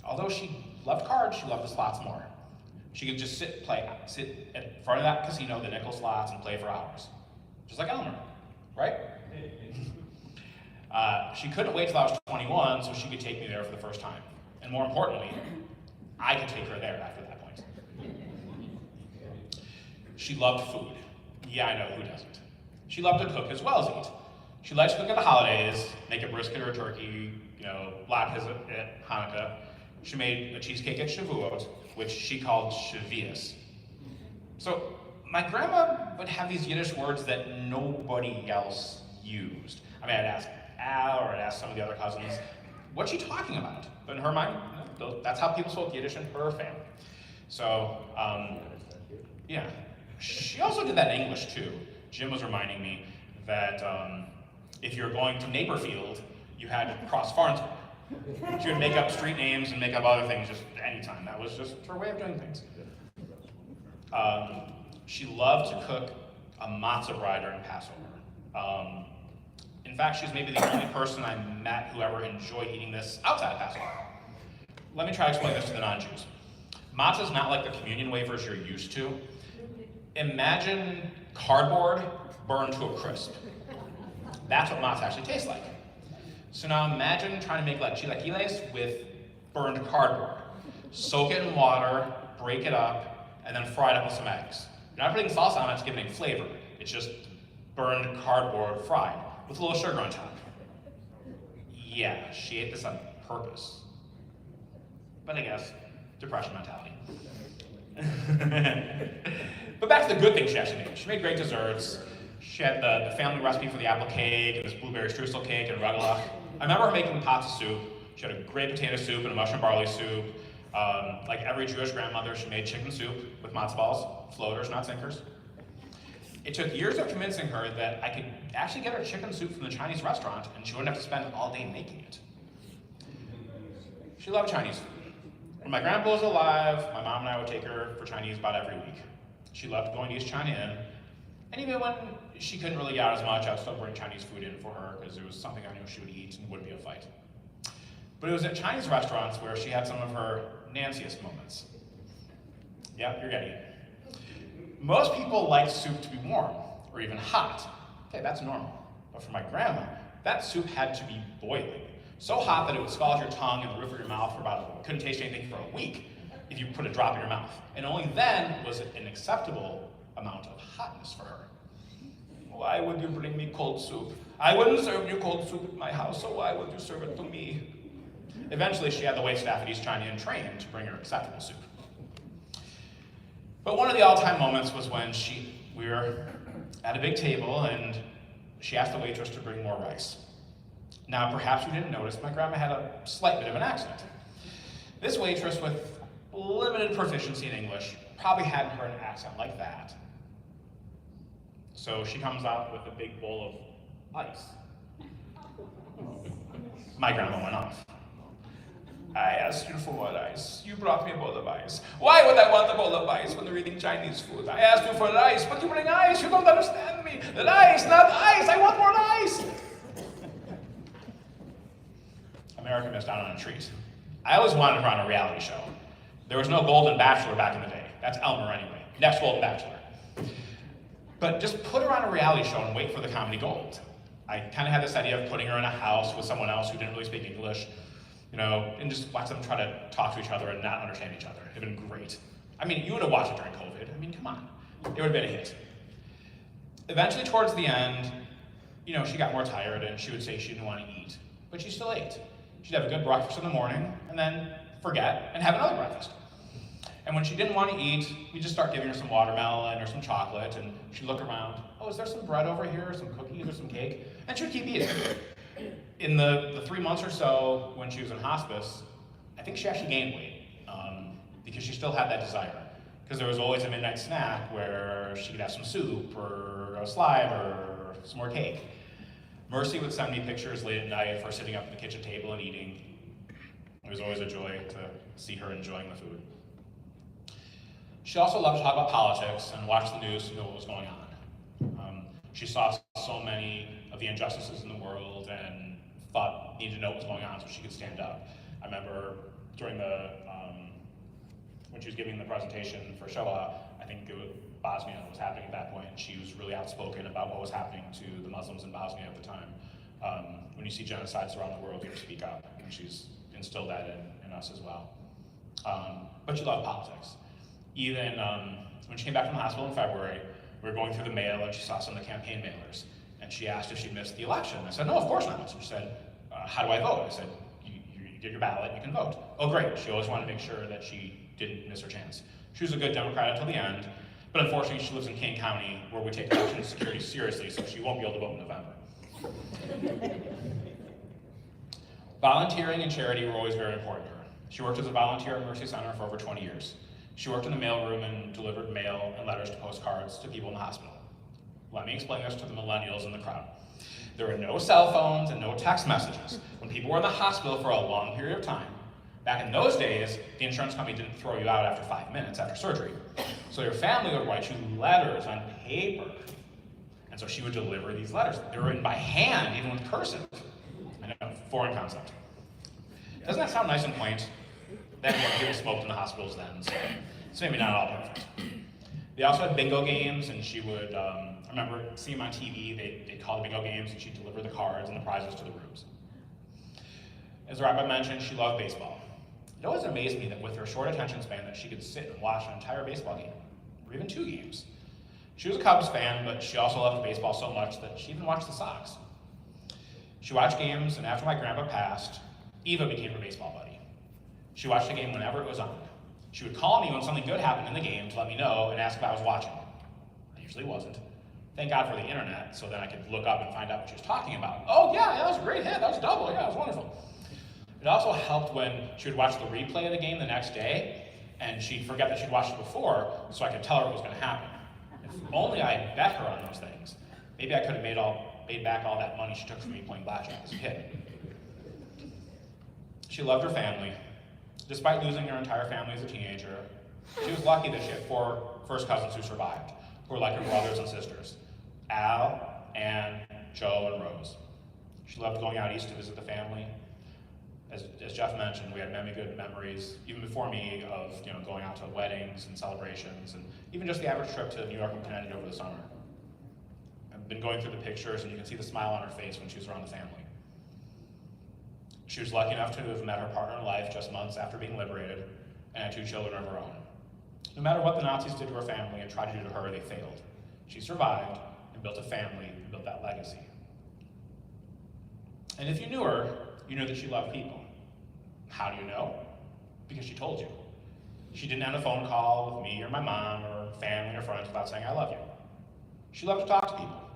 Although she loved cards, she loved the slots more. She could just sit in front of that casino, the nickel slots, and play for hours. Just like Elmer, right? She couldn't wait till I was 21 so she could take me there for the first time. And more importantly, I could take her there after that point. She loved food. Yeah, I know, who doesn't? She loved to cook as well as eat. She liked to cook at the holidays, make a brisket or a turkey, latkes at Hanukkah. She made a cheesecake at Shavuot, which she called Shavias. So my grandma would have these Yiddish words that nobody else used. I'd ask Al, or I'd ask some of the other cousins, what's she talking about? But in her mind, that's how people spoke Yiddish in her family. So, yeah. She also did that in English too. Jim was reminding me that if you're going to Naperfield, you had to cross Farnsworth. She would make up street names and make up other things just anytime. That was just her way of doing things. She loved to cook a matzah brei during Passover. In fact, she's maybe the only person I met who ever enjoyed eating this outside of Passover. Let me try to explain this to the non-Jews. Matzah is not like the communion wafers you're used to. Imagine cardboard burned to a crisp. That's what matzah actually tastes like. So now imagine trying to make like chilaquiles with burned cardboard. Soak it in water, break it up, and then fry it up with some eggs. You're not putting salsa on it to give it flavor. It's just burned cardboard fried with a little sugar on top. Yeah, she ate this on purpose. But I guess, depression mentality. But back to the good things she actually made. She made great desserts. She had the family recipe for the apple cake and this blueberry streusel cake and rugelach. I remember her making pots of soup. She had a great potato soup and a mushroom barley soup. Like every Jewish grandmother, she made chicken soup with matzo balls, floaters, not sinkers. It took years of convincing her that I could actually get her chicken soup from the Chinese restaurant and she wouldn't have to spend all day making it. She loved Chinese food. When my grandpa was alive, my mom and I would take her for Chinese about every week. She loved going to East China Inn, and even when she couldn't really get out as much, I would still bring Chinese food in for her because it was something I knew she would eat and wouldn't be a fight. But it was at Chinese restaurants where she had some of her nanciest moments. Yep, you're getting it. Most people like soup to be warm, or even hot. Okay, that's normal. But for my grandma, that soup had to be boiling. So hot that it would scald your tongue and the roof of your mouth for couldn't taste anything for a week if you put a drop in your mouth. And only then was it an acceptable amount of hotness for her. Why would you bring me cold soup? I wouldn't serve you cold soup at my house, so why would you serve it to me? Eventually, she had the waitstaff at East China Inn trained to bring her acceptable soup. But one of the all-time moments was when we were at a big table and she asked the waitress to bring more rice. Now, perhaps you didn't notice, my grandma had a slight bit of an accent. This waitress with limited proficiency in English probably hadn't heard an accent like that. So she comes out with a big bowl of ice. My grandma went off. I asked you for more ice. You brought me a bowl of ice. Why would I want a bowl of ice when we're eating Chinese food? I asked you for rice, but you bring ice. You don't understand me. Rice, not ice. I want more ice. America missed out on a treat. I always wanted her on a reality show. There was no Golden Bachelor back in the day. That's Elmer anyway. Next Golden Bachelor. But just put her on a reality show and wait for the comedy gold. I kind of had this idea of putting her in a house with someone else who didn't really speak English, and just watch them try to talk to each other and not understand each other. It'd been great. I mean, you would have watched it during COVID. I mean, come on. It would have been a hit. Eventually, towards the end, she got more tired and she would say she didn't want to eat, but she still ate. She'd have a good breakfast in the morning and then forget and have another breakfast. And when she didn't want to eat, we'd just start giving her some watermelon or some chocolate, and she'd look around. Oh, is there some bread over here, or some cookies, or some cake? And she would keep eating. In the 3 months or so when she was in hospice, I think she actually gained weight because she still had that desire. Because there was always a midnight snack where she could have some soup or a slide or some more cake. Mercy would send me pictures late at night of her sitting up at the kitchen table and eating. It was always a joy to see her enjoying the food. She also loved to talk about politics and watch the news to know what was going on. She saw so many of the injustices in the world and needed to know what was going on so she could stand up. I remember during when she was giving the presentation for Shoah, I think it was Bosnia was happening at that point, and she was really outspoken about what was happening to the Muslims in Bosnia at the time. When you see genocides around the world, you have to speak up, and she's instilled that in us as well. But she loved politics. Even when she came back from the hospital in February, we were going through the mail and she saw some of the campaign mailers. And she asked if she'd missed the election. I said, no, of course not. So she said, how do I vote? I said, you get your ballot, you can vote. Oh, great. She always wanted to make sure that she didn't miss her chance. She was a good Democrat until the end, but unfortunately she lives in King County where we take election security seriously, so she won't be able to vote in November. Volunteering and charity were always very important to her. She worked as a volunteer at Mercy Center for over 20 years. She worked in the mailroom and delivered mail and letters to postcards to people in the hospital. Let me explain this to the millennials in the crowd. There were no cell phones and no text messages. When people were in the hospital for a long period of time, back in those days, the insurance company didn't throw you out after 5 minutes after surgery. So your family would write you letters on paper. And so she would deliver these letters. They were written by hand, even with cursive. I know, foreign concept. Doesn't that sound nice and quaint? Then people smoked in the hospitals then, so it's maybe not all perfect. They also had bingo games, and she would, I remember seeing them on TV, they'd call the bingo games, and she'd deliver the cards and the prizes to the rooms. As the rabbi mentioned, she loved baseball. It always amazed me that with her short attention span that she could sit and watch an entire baseball game, or even 2 games. She was a Cubs fan, but she also loved baseball so much that she even watched the Sox. She watched games, and after my grandpa passed, Eva became her baseball buddy. She watched the game whenever it was on. She would call me when something good happened in the game to let me know and ask if I was watching. I usually wasn't. Thank God for the internet, so then I could look up and find out what she was talking about. Oh yeah, that was a great hit, that was a double, yeah, that was wonderful. It also helped when she would watch the replay of the game the next day, and she'd forget that she'd watched it before, so I could tell her what was going to happen. If only I had bet her on those things, maybe I could have made back all that money she took from me playing blackjack as a kid. She loved her family. Despite losing her entire family as a teenager, she was lucky that she had 4 first cousins who survived, who were like her brothers and sisters, Al, Ann, Joe, and Rose. She loved going out east to visit the family. As Jeff mentioned, we had many good memories, even before me, of going out to weddings and celebrations, and even just the average trip to New York and Connecticut over the summer. I've been going through the pictures, and you can see the smile on her face when she was around the family. She was lucky enough to have met her partner in life just months after being liberated, and had 2 children of her own. No matter what the Nazis did to her family and tried to do to her, they failed. She survived and built a family and built that legacy. And if you knew her, you knew that she loved people. How do you know? Because she told you. She didn't end a phone call with me or my mom or family or friends without saying, I love you. She loved to talk to people.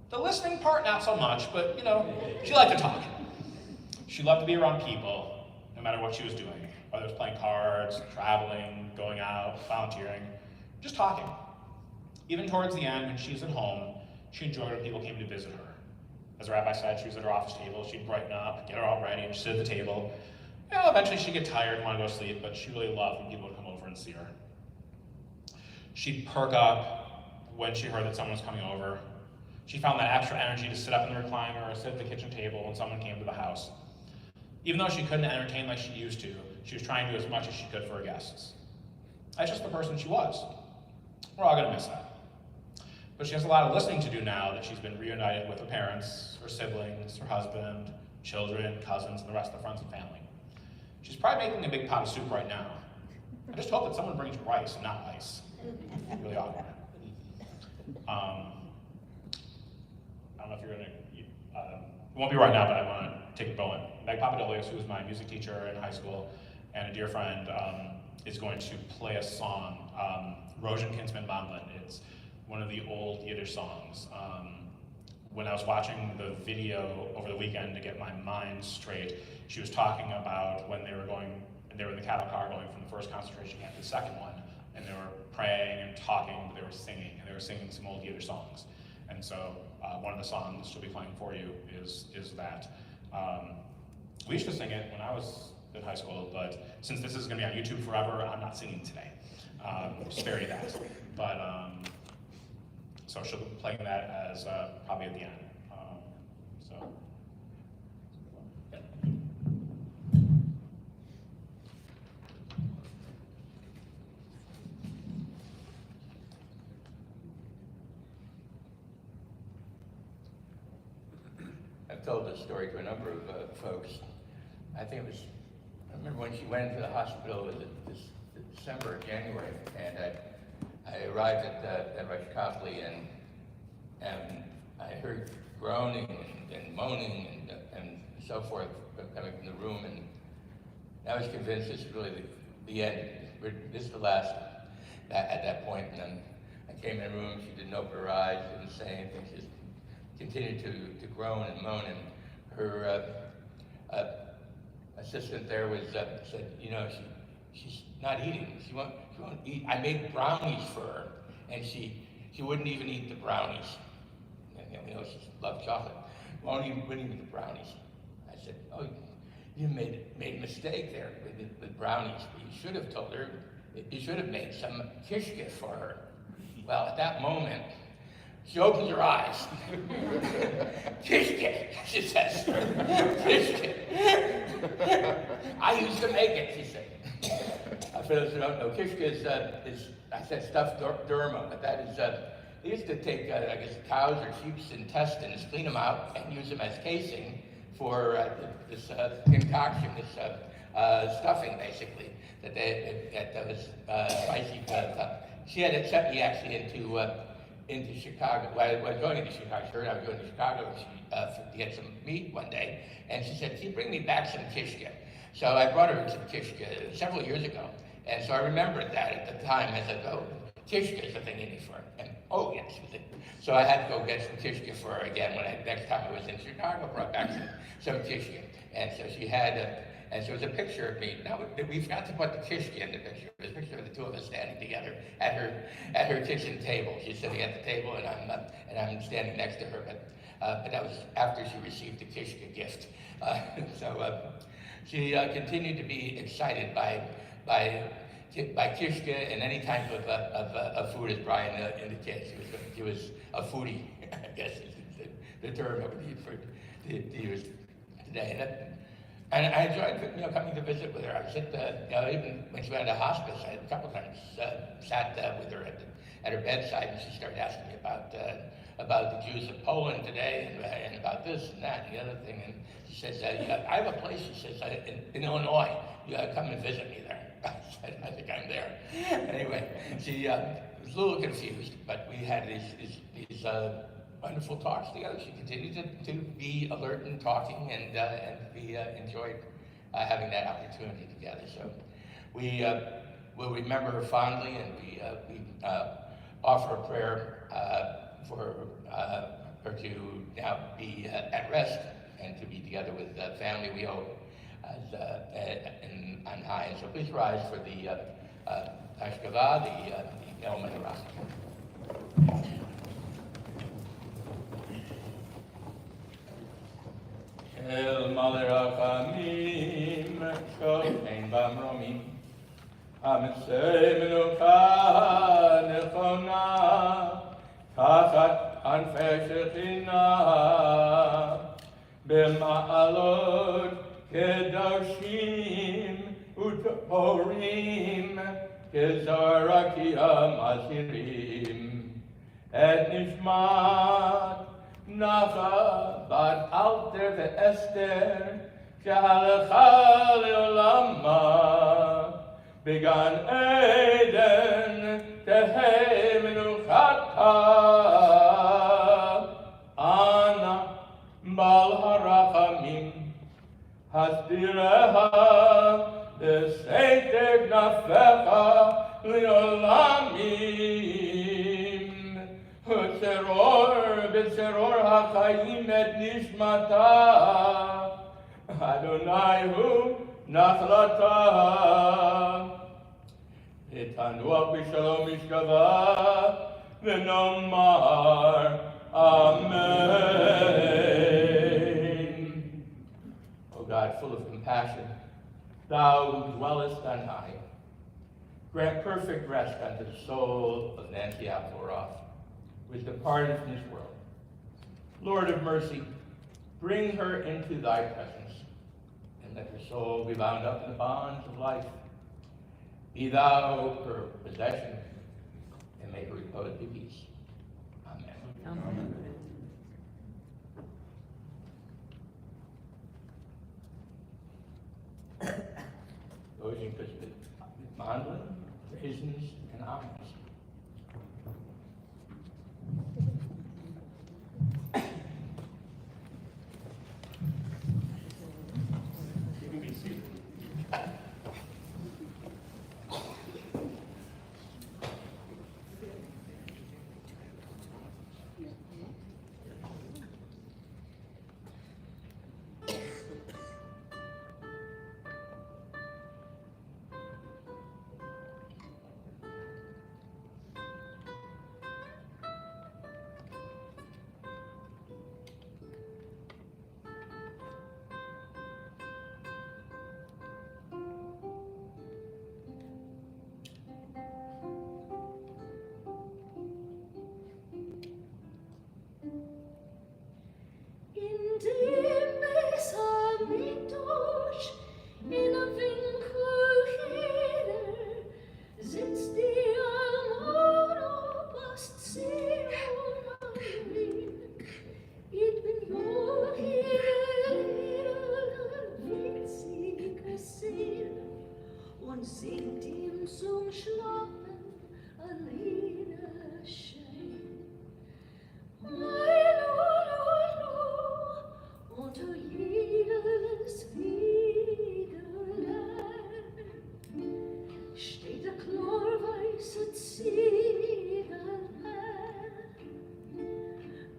The listening part, not so much, but she liked to talk. She loved to be around people, no matter what she was doing, whether it was playing cards, traveling, going out, volunteering, just talking. Even towards the end, when she was at home, she enjoyed when people came to visit her. As the rabbi said, she was at her office table, she'd brighten up, get her all ready, and she'd sit at the table. Eventually she'd get tired and want to go to sleep, but she really loved when people would come over and see her. She'd perk up when she heard that someone was coming over. She found that extra energy to sit up in the recliner or sit at the kitchen table when someone came to the house. Even though she couldn't entertain like she used to, she was trying to do as much as she could for her guests. That's just the person she was. We're all gonna miss that. But she has a lot of listening to do now that she's been reunited with her parents, her siblings, her husband, children, cousins, and the rest of the friends and family. She's probably making a big pot of soup right now. I just hope that someone brings rice and not ice. Really awkward. I don't know if you're gonna, it won't be right now, but I wanna take it going. Meg Papadolios, who was my music teacher in high school and a dear friend, is going to play a song, Rosen Kinsman Bamblin. It's one of the old Yiddish songs. When I was watching the video over the weekend to get my mind straight, she was talking about when they were in the cattle car going from the first concentration camp to the second one, and they were praying and talking, but they were singing some old Yiddish songs. And so one of the songs she'll be playing for you is that. We used to sing it when I was in high school, but since this is going to be on YouTube forever, I'm not singing today. Spare you that. But so she'll be playing that as probably at the end. Yeah. I've told this story to a number of folks. I remember when she went into the hospital in this December, January, and I arrived at Rosh Kafli, and I heard groaning and moaning and so forth coming from the room, and I was convinced this was really the end. This is the last at that point, and then I came in the room, she didn't open her eyes, didn't say anything, she just continued to groan and moan, and her assistant there said, she's not eating. She won't eat. I made brownies for her, and she wouldn't even eat the brownies. she loved chocolate. Won't even bring me the brownies. I said, oh, you made a mistake there with brownies. You should have told her, you should have made some kishke for her. Well, at that moment, she opens her eyes. Kishke, she says. Kishke. I used to make it, she said. For those who don't know, kishke is I said stuffed durma, but that is, they used to take, I guess, cows or sheep's intestines, clean them out, and use them as casing for this concoction, this stuffing, basically, that was spicy. She had sent me actually into Chicago. Well, I was going into Chicago. She heard I was going to Chicago to get some meat one day, and she said, "Can you bring me back some kishke?" So I brought her some kishke several years ago, and so I remembered that at the time. I said, "Oh, kishke is the thing you need for her." And oh yes, so I had to go get some kishke for her again when next time I was in Chicago. Brought back some kishke, and so she had. And so it was a picture of me. Now, we forgot to put the kishke in the picture. It was a picture of the two of us standing together at her kitchen table. She's sitting at the table, and I'm standing next to her. But that was after she received the kishke gift. She continued to be excited by kishke and any type of food, as Brian indicates. She was a foodie, I guess is the term I would use today. And I enjoyed, coming to visit with her. I was even when she went into hospice, I a couple times sat with her at her bedside, and she started asking me about the Jews of Poland today, and about this and that and the other thing. And she says, I have a place, she says, in Illinois. You gotta come and visit me there. I said, I think I'm there. Anyway, she was a little confused, but we had these wonderful talks together. She continued to be alert and talking, and we enjoyed having that opportunity together. So we will remember her fondly, and we offer a prayer for her to now be at rest and to be together with the family, we hope, on high. And so please rise for the Tashkava, the El Menorah. El Malerachamim, Shochein Bamromim, Hamsei Menucha Nechona, Tachat Anfei Shechina, B'ma'alot Kedoshim U'Torim, Kezarakia Mazirim, Et Nishmat Nacha bat Alter ve'Esther Shehalecha le'olama Began Eden tehei menuchata Ana bal harachamim Hasdireha b'seiter gnafecha le'olamim B'tzeror ha'chayim et nishmata Adonai hu nachlata V'tanuach b'shalom mishkava V'nomar Amen. O God, full of compassion, Thou who dwellest on high, grant perfect rest unto the soul of Nancy Apfelroth, who is departed from this world. Lord of mercy, bring her into thy presence, and let her soul be bound up in the bonds of life. Be thou her possession, and make her repose in peace. Amen. Amen. Those in mandolin, raisins, and almonds. You can be seated. zum Schlafen alleine schein. Unter jedes Widerlein steht der chlorweiße Ziegelein.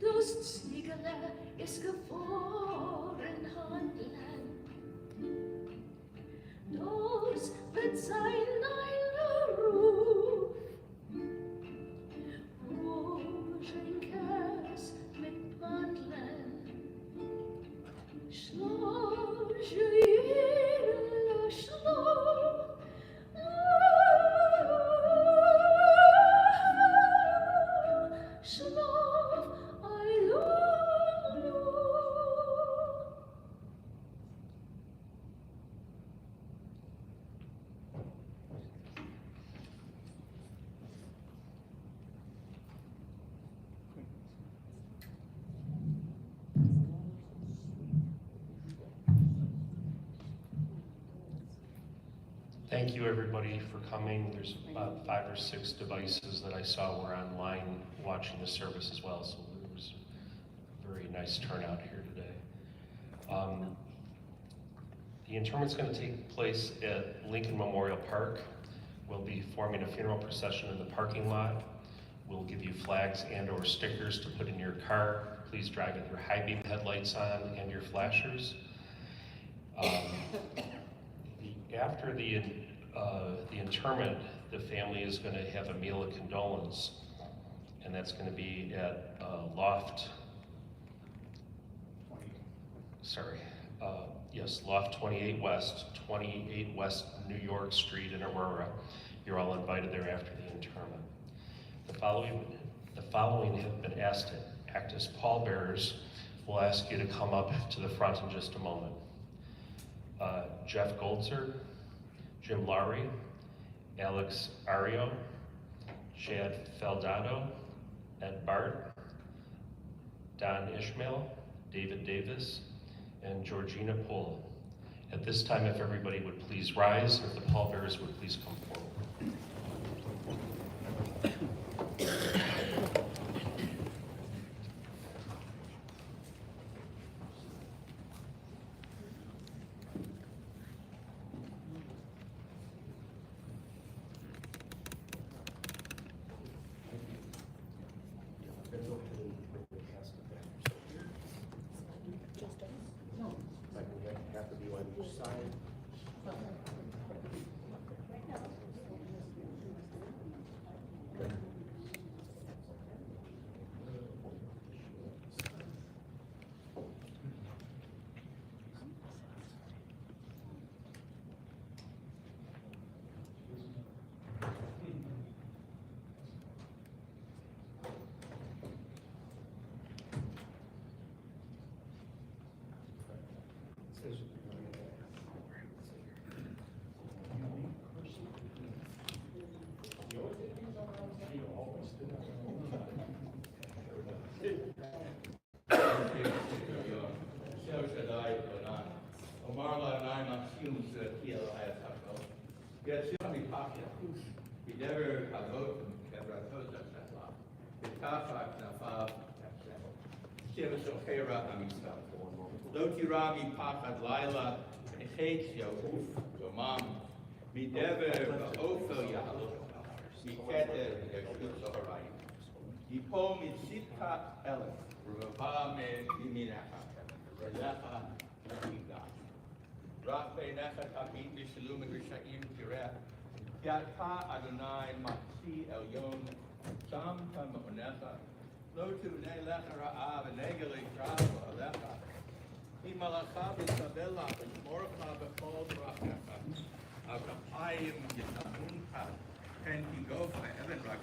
Das Ziegelein ist gefahren Handlein. Das wird sein neuer Ruf. Rosenkäs mit Mandeln. Schlaf, jeder Schlaf. Schlaf, I love you. Thank you, everybody, for coming. There's about 5 or 6 devices that I saw were online watching the service as well, so it was a very nice turnout here today. The interment's going to take place at Lincoln Memorial Park. We'll be forming a funeral procession in the parking lot. We'll give you flags and/or stickers to put in your car. Please drive with your high beam headlights on and your flashers. After the interment, the family is going to have a meal of condolence, and that's going to be at Loft 28 West, 28 West New York Street in Aurora. You're all invited there after the interment. The following have been asked to act as pallbearers. We'll ask you to come up to the front in just a moment. Jeff Goldzer, Jim Lowry, Alex Ario, Chad Feldado, Ed Bart, Don Ishmael, David Davis, and Georgina Pohl. At this time, if everybody would please rise, if the pallbearers would please come forward. Rami Pachad Laila, Echet Yahuf, Yomam, Midever, Ofel Yahlo, Miketer, Yashut Soharayim, Yipo Mitzitkat Elef, Rava Me Yiminacha, Relacha, Nahiga, Rafe Necha Tabit Mishalum Rishaim Kireh, Yata Adonai Matzi Elyon, Sam Tamaonecha, Lotu Nelecha Ra'av, Negele Krava, Alecha, Imalacha Isabella, Morcha Bechol Brachecha, Avapayim Yitamuncha, Ken Kigofa, Evan Rak